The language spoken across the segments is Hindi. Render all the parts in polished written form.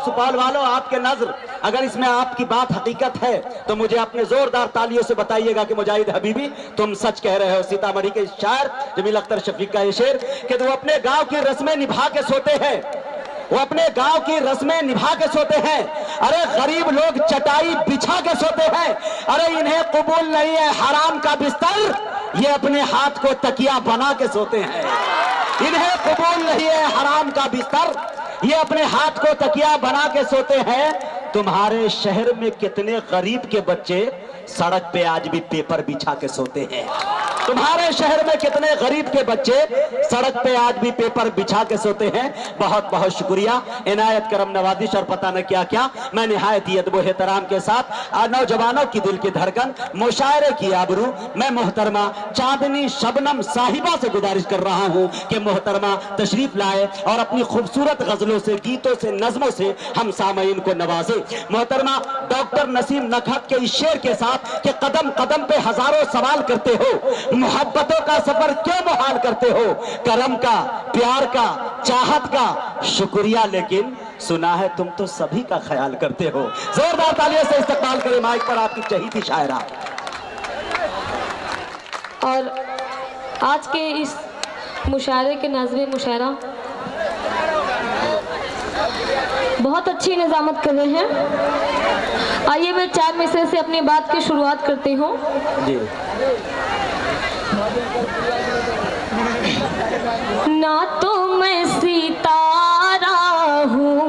सुपौल वालों, आपके नजर अगर इसमें आपकी बात हकीकत है तो मुझे अपने जोरदार तालियों से बताइएगा कि मुजाहिद हबीबी तुम सच कह रहे हो। सीतामढ़ी के शायर जमील अख्तर शफीक का ये शेर कि वो अपने गांव की रस्में निभा के सोते हैं, वो अपने गांव की रस्में निभा के सोते हैं। अरे गरीब लोग चटाई बिछा के सोते हैं। अरे इन्हें कबूल नहीं है हराम का बिस्तर, ये अपने हाथ को तकिया बना के सोते हैं। इन्हें कबूल नहीं है हराम का बिस्तर, ये अपने हाथ को तकिया बना के सोते हैं। तुम्हारे शहर में कितने गरीब के बच्चे सड़क पे आज भी पेपर बिछा के सोते हैं। तुम्हारे शहर में कितने गरीब के बच्चे सड़क पे आज भी पेपर बिछा के सोते हैं। बहुत बहुत शुक्रिया, इनायत करम नवाजिश और पता न क्या क्या। मैं निहायत ही अदब एहतराम के साथ नौजवानों की दिल की धड़कन, मुशायरे की आबरू, मैं मोहतरमा चांदनी शबनम साहिबा से गुजारिश कर रहा हूं कि मोहतरमा तशरीफ लाए और अपनी खूबसूरत गजलों से, गीतों से, नज़मों से हम सामईन को नवाजे। मोहतरमा डॉक्टर नसीम नखत के इस शेर के साथ कि कदम कदम पे हजारों सवाल करते हो, मोहब्बतों का सफर क्यों मुहाल करते हो, करम का, प्यार का, चाहत का शुक्रिया, लेकिन सुना है तुम तो सभी का ख्याल करते हो। जोरदार तालियों से इस्तकबाल करें माइक पर आपकी चहीती शायरा। और आज के इस मुशायरे के नाज़रीन मुशायरा बहुत अच्छी निज़ामत कर रहे हैं। आइए मैं 4 मिसरे से अपनी बात की शुरुआत करती हूँ। जी। ना तो मैं सितारा हूँ,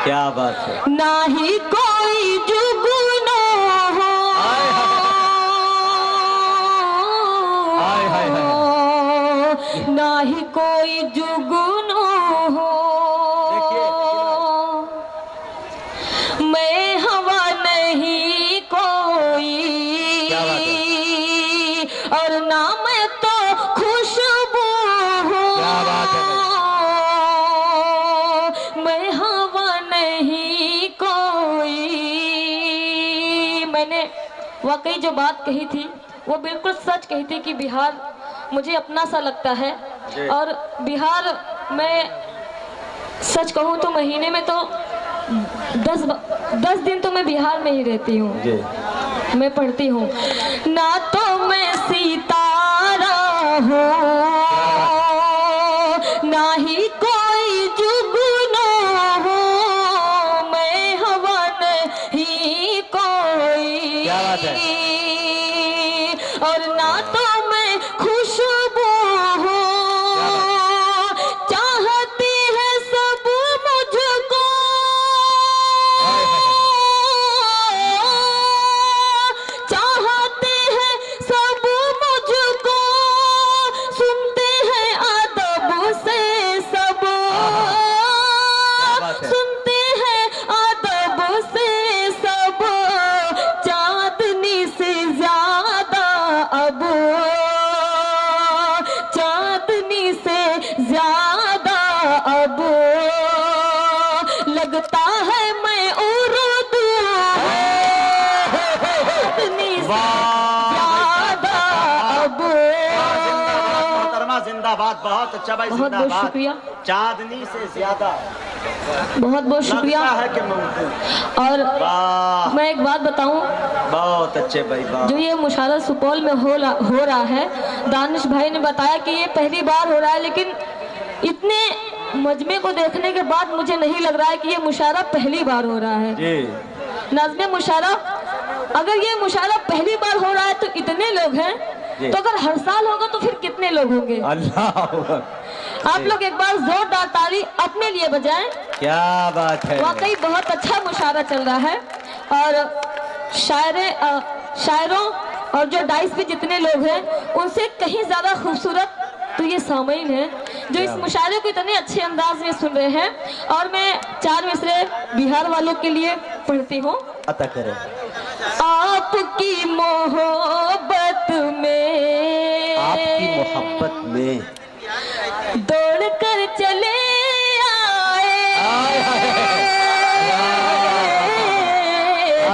क्या बात है, ना ही कोई जुगनू हो, ना ही कोई जुगनू हो, मैं हवा नहीं कोई, और ना मैं तो खुशबू हूँ, मैं हवा नहीं कोई। मैंने वाकई जो बात कही थी वो बिल्कुल सच कही थी कि बिहार मुझे अपना सा लगता है। और बिहार में सच कहूँ तो महीने में तो 10 दिन तो मैं बिहार में ही रहती हूँ, मैं पढ़ती हूँ। ना तो मैं सितारा हूँ, ना ही कोई जुगनू हूँ, मैं हवा नहीं कोई, और ना तो मैं खुशबू हूँ, चाहती है सब मुझको, चाहते हैं सब मुझको, सुनते हैं अदब से सब, सुनते हैं अदब से सब, चांदनी से ज्यादा अब, चांदनी से ज्यादा अब लगता है मैं उर्दू, चांदनी से ज्यादा अब। जिंदाबाद, बहुत अच्छा भाई, बहुत बहुत शुक्रिया, चांदनी से ज्यादा, बहुत बहुत शुक्रिया है कि और मैं एक बात बताऊं, बहुत अच्छे भाई, जो ये मुशायरा सुपौल में हो रहा है, दानिश भाई ने बताया कि ये पहली बार हो रहा है, लेकिन इतने मजमे को देखने के बाद मुझे नहीं लग रहा है कि ये मुशायरा पहली बार हो रहा है। नज़्मे मुशायरा, अगर ये मुशायरा पहली बार हो रहा है तो इतने लोग हैं, तो अगर हर साल होगा तो फिर कितने लोग होंगे। अल्लाह, आप लोग एक बार जोरदार ताली अपने लिए बजाएं। क्या बात है, वाकई बहुत अच्छा मुशायरा चल रहा है। और शायरों और जो डाइस भी जितने लोग हैं उनसे कहीं ज्यादा खूबसूरत तो ये सामईन है जो इस मुशायरे को इतने अच्छे अंदाज में सुन रहे हैं। और मैं 4 मिसरे बिहार वालों के लिए पढ़ती हूँ। अता करें। आपकी मोहब्बत में, आपकी मोहब्बत में दौड़ कर चले आए,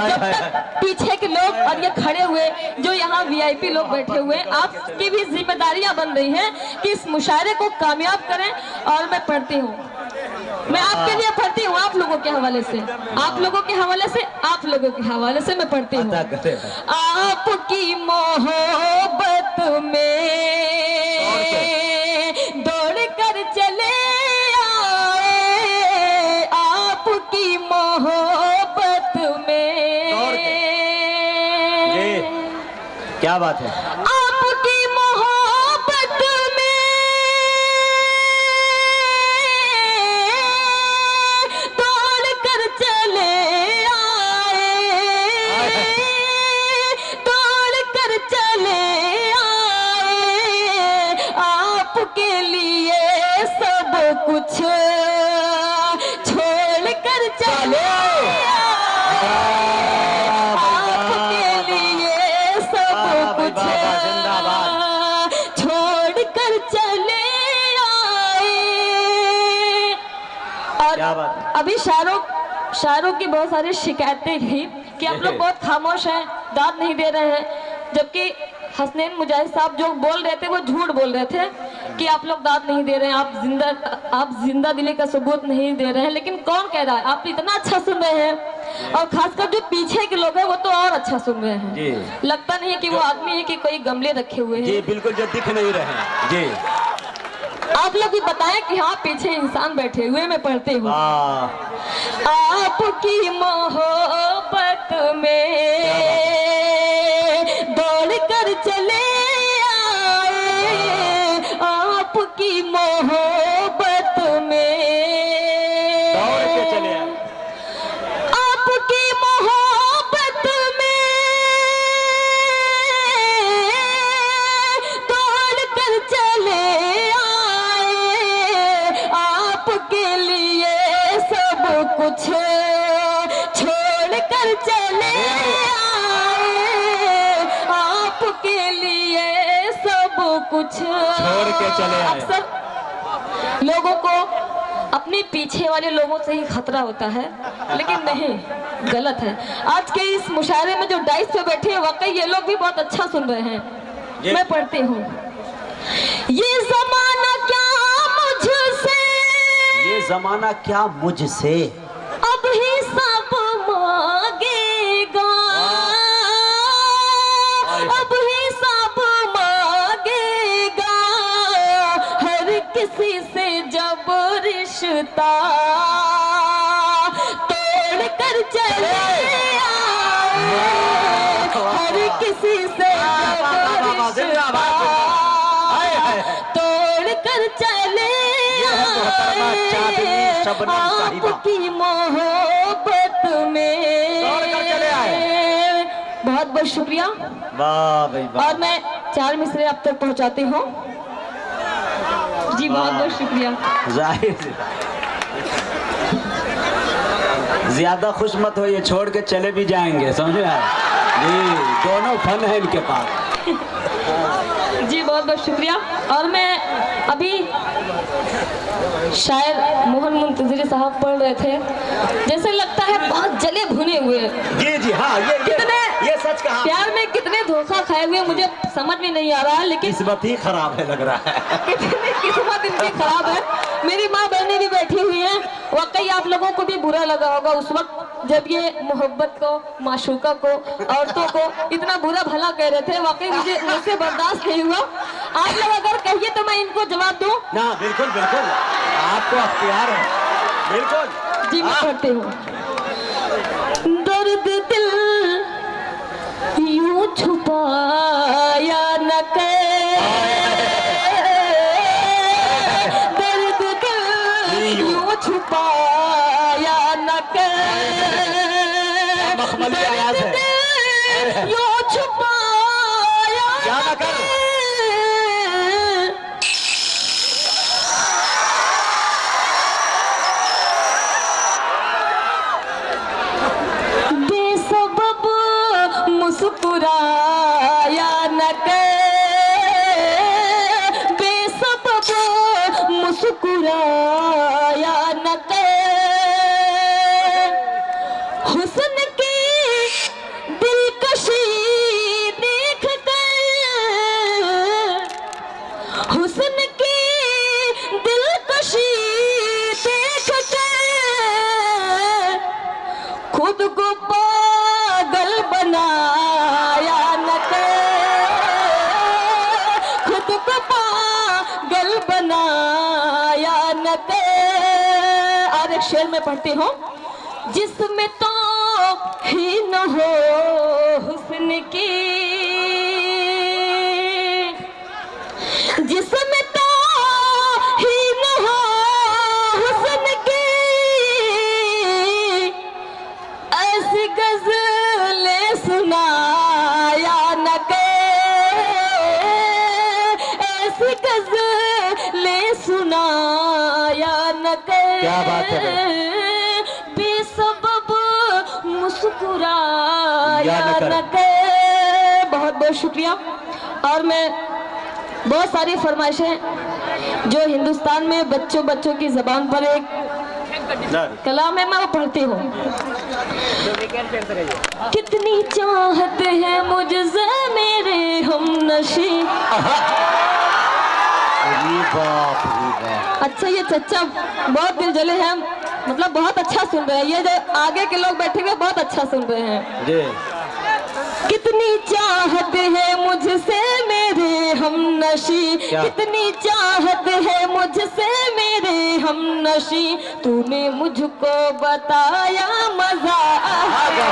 जब पीछे के लोग और ये खड़े हुए जो यहाँ वीआईपी लोग बैठे हुए हैं, आपकी भी जिम्मेदारियां बन रही हैं कि इस मुशायरे को कामयाब करें। और मैं पढ़ती हूँ, मैं आपके लिए पढ़ती हूँ, आप लोगों के हवाले से, आप लोगों के हवाले से, आप लोगों के हवाले से मैं पढ़ती हूँ। आपकी मोहब्बत में दौड़ कर चले आए, आपकी मोहब्बत में। क्या बात है? आपकी मोहब्बत में दौड़ कर चले आए, दौड़ कर चले आए, आपके लिए सब कुछ छोड़ कर चले छोड़ कर चले आए। और अभी शायरों की बहुत सारी शिकायतें थी कि आप लोग बहुत खामोश हैं, दाद नहीं दे रहे हैं, जबकि हसनैन मुजाहिद साहब जो बोल रहे थे वो झूठ बोल रहे थे कि आप लोग दाद नहीं दे रहे हैं, आप जिंदा दिली का सबूत नहीं दे रहे हैं। लेकिन कौन कह रहा है? आप इतना अच्छा सुन रहे हैं, और खासकर जो पीछे के लोग हैं वो तो और अच्छा सुन रहे हैं जी। लगता नहीं है कि वो आदमी है कि कोई गमले रखे हुए हैं जी, बिल्कुल जो दिख नहीं रहे हैं जी। आप लोग भी बताएं कि हाँ पीछे इंसान बैठे हुए। मैं पढ़ती हूँ, आपकी मोहब्बत में दौड़ कर चले आए, आपकी मोहब्बत में दौड़ के चले आए, आपकी मोहब्बत में दौड़ कर चले आए, आपके लिए सब कुछ छोड़ कर चले आए, आपके लिए सब कुछ छोड़ के चले आए। अक्सर लोगों को अपने पीछे वाले लोगों से ही खतरा होता है, लेकिन नहीं, गलत है। आज के इस मुशायरे में जो डाइस पे बैठे हैं वाकई ये लोग भी बहुत अच्छा सुन रहे हैं। मैं पढ़ती हूँ, ये जमाना क्या मुझसे, ये जमाना क्या मुझसे अब ही सब मांगेगा, अब ही सब मांगेगा, हर किसी से जब रिश्ता तोड़ कर चले आए, हर किसी से जब रिश्ता तोड़ कर चले आए, आपकी मोहब्बत में बहुत बहुत शुक्रिया। वाह भाई वाह। और मैं 4 मिसरे अब तक पहुंचाती हूँ जी। बहुत बहुत शुक्रिया। जाहिर ज्यादा खुश मत होइए, छोड़ के चले भी जाएंगे, समझे जी। दोनों फन है इनके पास जी। बहुत बहुत शुक्रिया। और मैं अभी शायर मोहन मुंतजरी साहब पढ़ रहे थे, जैसे लगता है बहुत जले भुने हुए। जी जी हाँ, ये सच कहा। प्यार में कितने धोखा खाए हुए मुझे समझ में नहीं आ रहा है, लेकिन किस्मत ही खराब है लग रहा है। कितनी किस्मत इनकी खराब है। मेरी माँ बहनें भी बैठी हुई हैं, वाकई आप लोगों को भी बुरा लगा होगा उस वक्त जब ये मोहब्बत को, माशूका को, औरतों को इतना बुरा भला कह रहे थे। वाकई मुझसे बर्दाश्त नहीं हुआ। आप लोग अगर कहिए तो मैं इनको जवाब दूं ना। बिल्कुल बिल्कुल, आपको अख्तियार है, बिल्कुल जी। मैं पढ़ती हूँ, दर्द दिल यूं छुपाया न कर, दर्द दिल यूं छुपाया न कर, मखमली आवाज है, यूं छुपाया न कर। मुस्कुराया न कर, बेसबब मुस्कुराया न कर, हुस्न की शेर में पढ़ती हूँ। जिसमें तो ही न हो हुस्न की, जिसमें तो ही न हो हुस्न की, ऐसी गज़लें सुनाया न कर, ऐसी गज़लें सुनाया न कर। क्या बात है, बेसबब मुस्कुराया न कर। बहुत बहुत शुक्रिया। और मैं बहुत सारी फरमाइशें जो हिंदुस्तान में बच्चों की ज़बान पर एक कलाम है, मैं वो पढ़ती हूँ। कितनी चाहत है मुझसे मेरे हमनशी। अच्छा, ये चच्चा बहुत दिल जले हैं, मतलब बहुत अच्छा सुन रहे हैं। ये जो आगे के लोग बैठेंगे बहुत अच्छा सुन रहे हैं जी। कितनी चाहत है मुझसे मेरे हमनशी, कितनी चाहत है मुझसे मेरे हमनशी, तूने मुझको बताया मजा आ गया।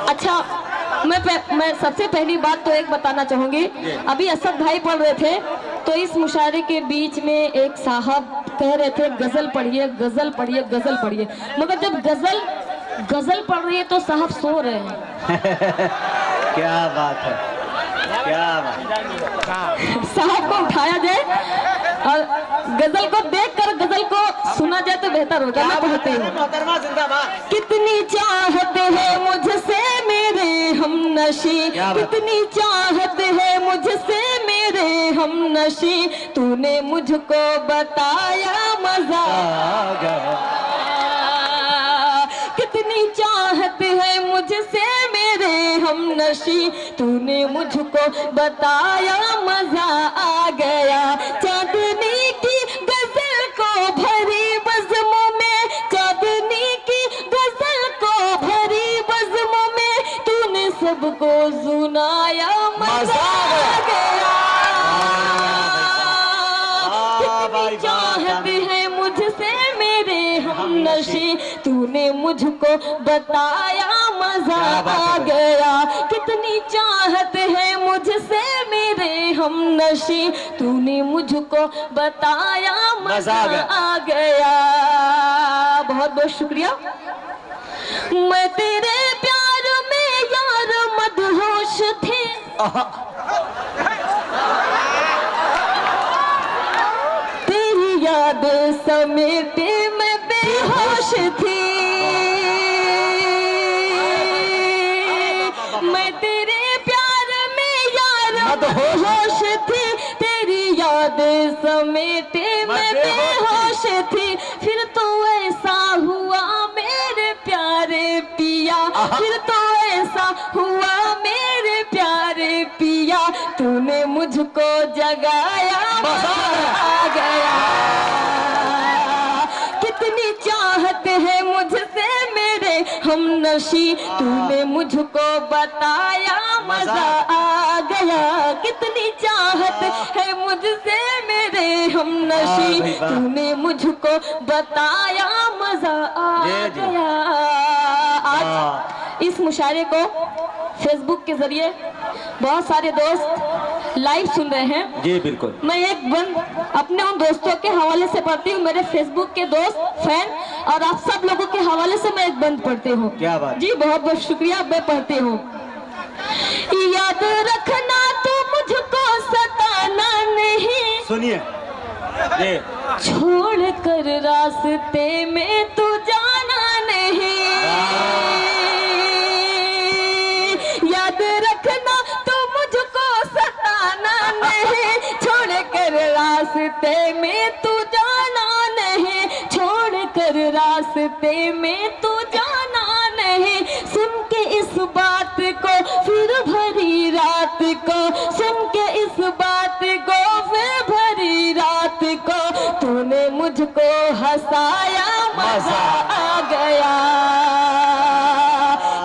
अच्छा, मैं सबसे पहली बात तो एक बताना चाहूंगी। अभी असद भाई पढ़ रहे थे तो इस मुशायरे के बीच में एक साहब कह रहे थे गजल पढ़िए, गजल पढ़िए, गजल पढ़िए, मगर जब गजल पढ़ रही है तो साहब सो रहे हैं। क्या बात है, क्या बात। साहब को उठाया जाए और गजल को देखकर गजल को सुना जाए तो बेहतर होगा। मैं पढ़ती हूँ। कितनी चाहत है मुझसे मेरे हमनशी, कितनी चाहत है मुझसे मेरे हमनशी, तूने मुझको बताया मजा आ गया। कितनी चाहत है मुझसे मेरे हमनशी, तूने मुझको बताया मजा आ गया। चांदनी की गजल को भरी बज़्मों में, चांदनी की गजल को भरी बज़्मों में, तूने सबको सुनाया मजा आ गया। कितनी चाहत है मुझसे मेरे हमनशी, तूने मुझको बताया मजा आ गया। कितनी चाहत है मुझसे मेरे हमनशी, तूने मुझको बताया मजा आ गया। बहुत बहुत शुक्रिया। मैं तेरे प्यार में यार मदहोश थी, तेरी याद समेटे मैं बेहोश थी। मैं तेरे प्यार में यार मदहोश थी, तेरी याद समेटे मैं बेहोश थी। फिर तो ऐसा हुआ मेरे प्यारे पिया, फिर तो ऐसा हुआ मेरे प्यारे पिया, तूने मुझको जगाया मजा आ गया। कितनी चाहत है मुझसे मेरे हमनशी, तूने मुझको बताया मजा आ गया। कितनी चाहत है मुझसे मेरे हमनशी, तूने मुझको बताया मजा आ गया। आज इस मुशायरे को फेसबुक के जरिए बहुत सारे दोस्त लाइव सुन रहे हैं जी। बिल्कुल, मैं एक बंद अपने उन दोस्तों के हवाले से पढ़ती हूँ, मेरे फेसबुक के दोस्त फैन, और आप सब लोगों के हवाले से मैं एक बंद पढ़ती हूँ। क्या बात जी, बहुत बहुत शुक्रिया। मैं पढ़ती हूँ। याद रखना तू मुझको सताना नहीं, सुनिए, छोड़ कर रास्ते में तू जाना नहीं। याद रखना तू मुझको सताना नहीं, छोड़ कर रास्ते में तू जाना नहीं, छोड़ कर रास्ते में तू जाना नहीं। सुन के इस बात को फिर भरी रात को, सुन के इस बात को फिर भरी रात को, तूने मुझको हंसाया मजा आ गया।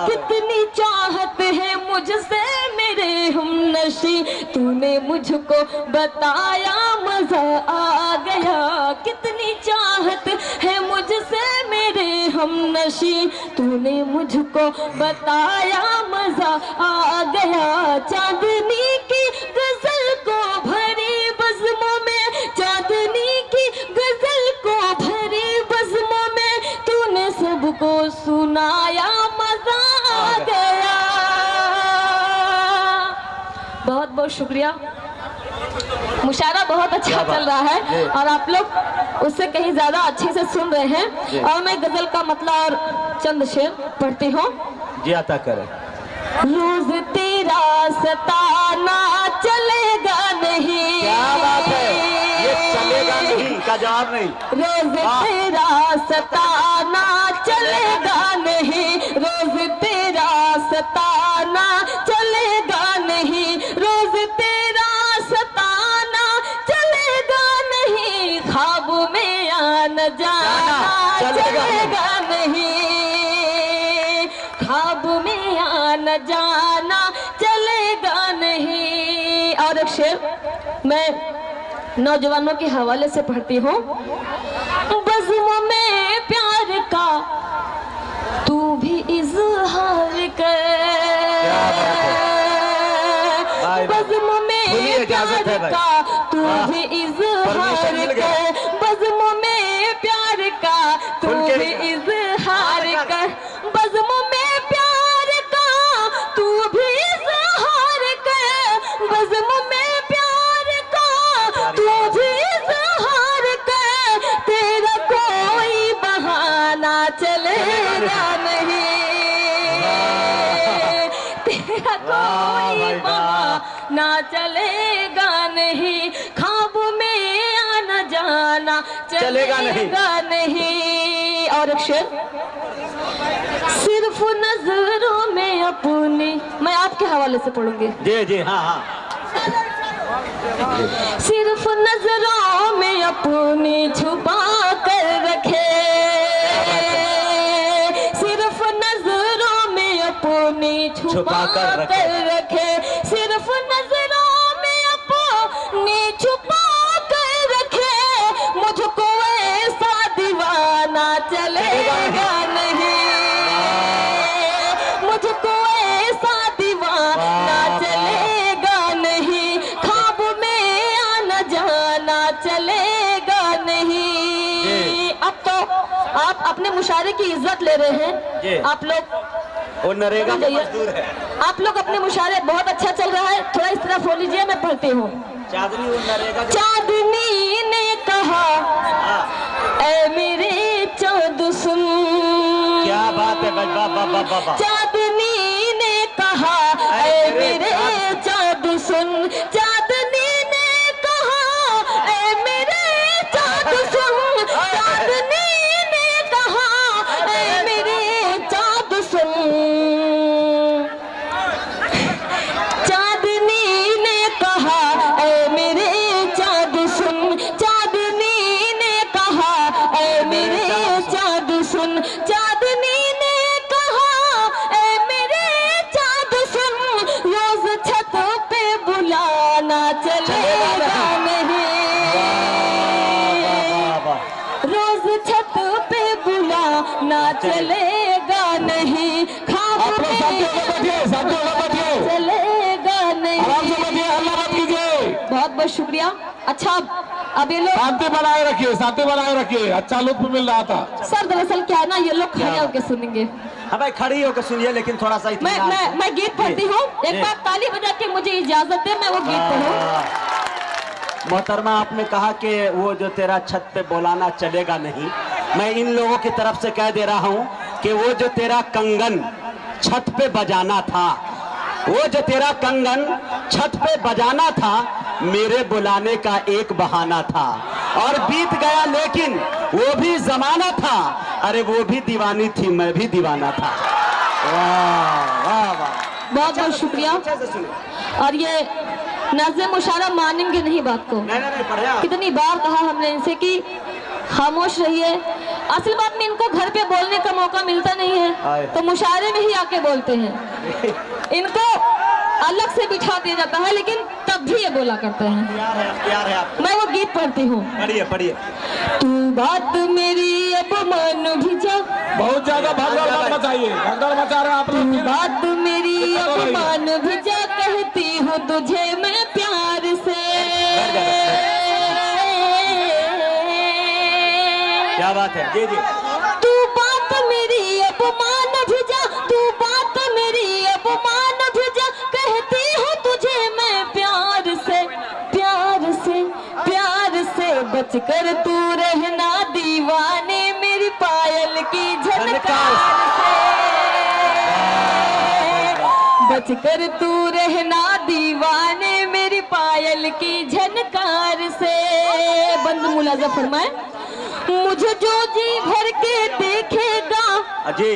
कितनी चाहत है मुझसे मेरे हमनशी, नशी, तूने मुझको बताया मजा आ गया। कितनी चाहत है मुझसे मेरे हम नशी, तूने मुझको बताया मजा आ गया। चांदनी की गजल को भरी बज़्मों में, चांदनी की गजल को भरी बज़्मों में, तूने सबको सुनाया मजा आ गया। बहुत बहुत शुक्रिया। मुशायरा बहुत अच्छा चल रहा है और आप लोग उससे कहीं ज्यादा अच्छे से सुन रहे हैं। और मैं गजल का मतलब और चंद शेर पढ़ती हूँ। जी अता करें। रोज तेरा सताना चलेगा नहीं। क्या बात है, ये चलेगा नहीं का जवाब नहीं। रोज तेरा सताना चलेगा नहीं, रोज तेरा सताना चलेगा नहीं, रोज तेरा सताना चलेगा नहीं। ख्वाब में आना जाना चलेगा नहीं, ख्वाब में आना जाना चलेगा नहीं। और एक शेर मैं नौजवानों के हवाले से पढ़ती हूँ। बज़्म में प्यार का तू भी इज़हार कर, बज़्म में प्यार का तू भी इज़हार कर, बज़्म में प्यार का तू भी इज़हार कर, बज़्म में प्यार का तू भी इज़हार कर, बज़्म में प्यार का तू भी इज़हार कर। तेरा कोई बहाना चलेगा नहीं, तेरा कोई बहाना चलेगा नहीं। ख्वाब में आना जाना चलेगा नहीं। और एक शेर, सिर्फ नजरों में अपनी, मैं आपके हवाले से पढ़ूंगी। जी जी हाँ हाँ। सिर्फ नजरों में अपनी छुपा कर रखे, सिर्फ नजरों में अपनी छुपा कर रखे, सिर्फ नजरों में अपनी छुपा कर रखे। मुझको ऐसा दीवाना चलेगा नहीं, मुझको ऐसा दीवाना चलेगा नहीं। ख्वाब में आना जाना चलेगा नहीं। अब तो आप अपने मुशायरे की इज्जत ले रहे हैं। आप लोग वो नरेगा का मजदूर है। आप लोग अपने मुशायरे बहुत अच्छा चल रहा है, थोड़ा इस तरफ हो लीजिए, मैं पढ़ती हूँ। चांदनी वो नरेगा चांदनी ने कहा ऐ मेरे चाँद सुन, क्या बात है बाबा। चांदनी ने कहा ऐ मेरे चाँद सुन, चांदनी ने कहा ऐ मेरे चाँद सुन, चांदनी ने कहा ऐ मेरे चाँद सुन, चांदनी ने कहा ऐ मेरे चाँद सुन, चांदनी ने कहा ऐ मेरे चाँद सुन, चांदनी ने कहा ऐ मेरे चाँद सुन। रोज छत पे बुलाना चलेगा नहीं, रोज छत पे बुलाना चलेगा नहीं। ख्वाब में चलेगा नहीं। बहुत बहुत शुक्रिया। अच्छा अब ये लोग शांति बनाए रखिए। अच्छा लुत्फ मिल रहा था। सर दरअसल क्या है ना, ये लोग खड़े होकर सुनेंगे। हाँ भाई खड़ी होकर सुनिए, लेकिन थोड़ा सा मैं गीत पढ़ती हूँ। एक बार ताली बजा के मुझे इजाजत है, मैं वो गीत पढ़ूँ। मोहतरमा आपने कहा कि वो जो तेरा छत पे बुलाना चलेगा नहीं, मैं इन लोगों की तरफ से कह दे रहा हूँ कि वो जो तेरा कंगन छत पे बजाना था, वो जो तेरा कंगन छत पे बजाना था, मेरे बुलाने का एक बहाना था और बीत गया, लेकिन वो भी जमाना था। अरे वो भी दीवानी थी, मैं भी दीवाना था। वाह वाह वाह, बहुत बहुत शुक्रिया। और ये नाज़िम मुशायरा मानेंगे नहीं बात को। नहीं, कितनी बार कहा हमने इनसे कि खामोश रहिए। असल बात में इनको घर पे बोलने का मौका मिलता नहीं है, तो मुशायरे में ही आके बोलते हैं। इनको अलग से बिठा दिया जाता है, लेकिन तब भी ये बोला करते हैं। प्यार है आप। मैं वो गीत पढ़ती हूँ। पढ़िए पढ़िए। तू बात मेरी अब मान भी जा, बहुत ज्यादा भगदड़ मत मचाइए, भगदड़ मचा रहे हैं आप तू लोग। बात मेरी अब मान भी जा, कहती हूँ तुझे मैं प्यार से। क्या बात है जी जी। तू बात मेरी अब मान भी जा, तू बात मेरी अब मान भी जा, कहती हूँ तुझे मैं प्यार से, प्यार से, प्यार से। बचकर तू रहना दीवाने मेरी पायल की झनकार से, बचकर तू रहना दीवाने मेरी पायल की झनकार से। बंद मुलाजा फरमाए, मुझे जो जी भर के देखेगा जी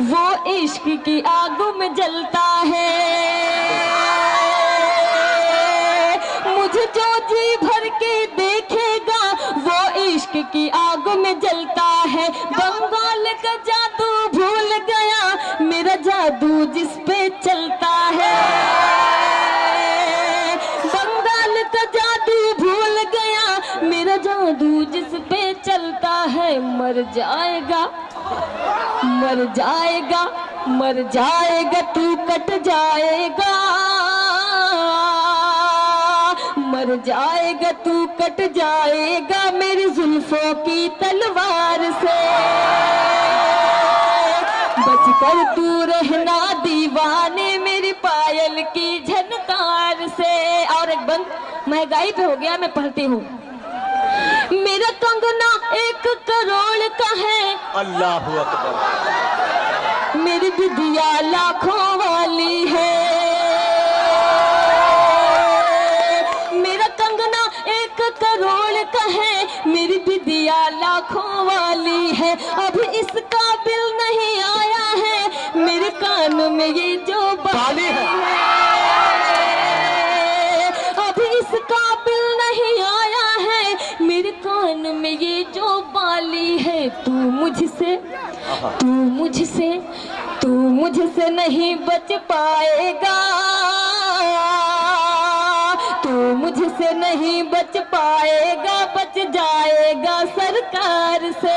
वो इश्क की आग में जलता है, मुझे जो जी भर के देखेगा वो इश्क की आग में जलता है। बंगाल का जादू भूल गया, मेरा जादू जिस पे चलता है, बंगाल का जादू भूल गया, मेरा जादू जिस पे चलता है। मर जाएगा, मर जाएगा, मर जाएगा, तू कट जाएगा, मर जाएगा, तू कट जाएगा मेरी जुल्फों की तलवार से। बचकर तू रहना दीवाने मेरी पायल की झनकार से। और एक बंद महंगाई पे हो गया, मैं पढ़ती हूँ। मेरा कंगना 1 करोड़ का है, अल्लाह अकबर। मेरी बिदिया लाखों वाली है, मेरा कंगना 1 करोड़ का है, मेरी बिदिया लाखों वाली है। अभी इसका बिल नहीं आया है, मेरे कान में ये जो बाली है, अभी इसका बिल नहीं आया है, मेरे कान में ये जो बाली है। तू मुझसे, तू मुझसे, तू मुझसे नहीं बच पाएगा, तू मुझसे नहीं बच पाएगा, बच जाएगा सरकार से।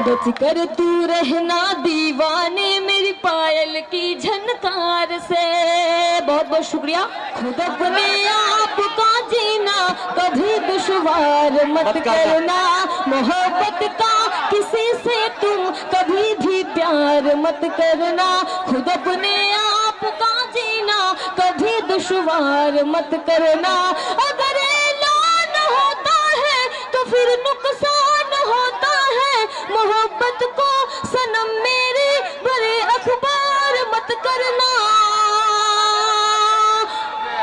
बचकर तू रहना दीवाने मेरी पायल की झनकार से। बहुत बहुत शुक्रिया। खुद अपने आप का जीना कभी दुश्वार मत करना, मोहब्बत का किसी से तुम कभी भी प्यार मत करना। खुद अपने आप का जीना कभी दुश्वार मत करना। अगर ऐलान होता है तो फिर नुकसान होता है, मोहब्बत को सनम मेरी बड़े अखबार मत करना।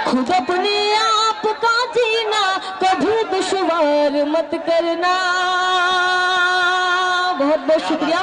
खुद अपने आप का जीना कभी दुश्वार मत करना। बहुत बहुत शुक्रिया।